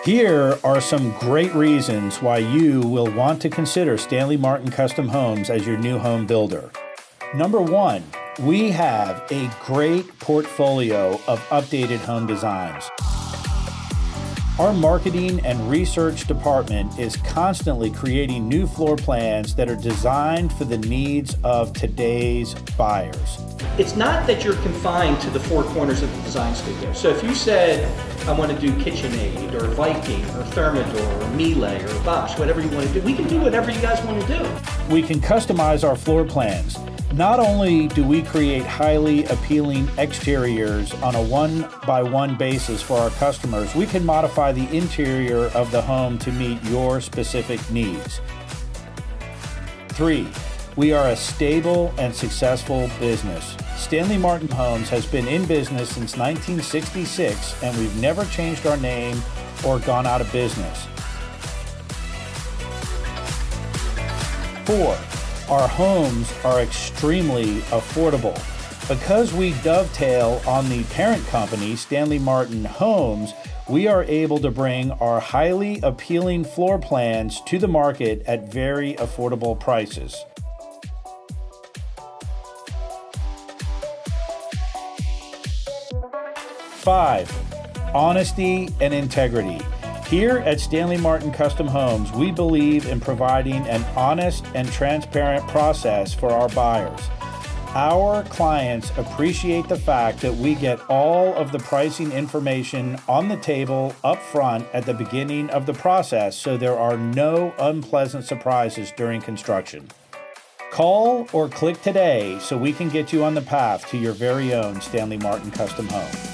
Here are some great reasons why you will want to consider Stanley Martin Custom Homes as your new home builder. Number one, we have a great portfolio of updated home designs. Our marketing and research department is constantly creating new floor plans that are designed for the needs of today's buyers. It's not that you're confined to the four corners of the design studio. So if you said, I want to do KitchenAid or Viking or Thermador or Miele or Bosch, whatever you want to do, we can do whatever you guys want to do. We can customize our floor plans. Not only do we create highly appealing exteriors on a one-by-one basis for our customers, we can modify the interior of the home to meet your specific needs. 3, we are a stable and successful business. Stanley Martin Homes has been in business since 1966, and we've never changed our name or gone out of business. 4, our homes are extremely affordable. Because we dovetail on the parent company, Stanley Martin Homes, we are able to bring our highly appealing floor plans to the market at very affordable prices. 5, honesty and integrity. Here at Stanley Martin Custom Homes, we believe in providing an honest and transparent process for our buyers. Our clients appreciate the fact that we get all of the pricing information on the table up front at the beginning of the process, so there are no unpleasant surprises during construction. Call or click today so we can get you on the path to your very own Stanley Martin Custom Home.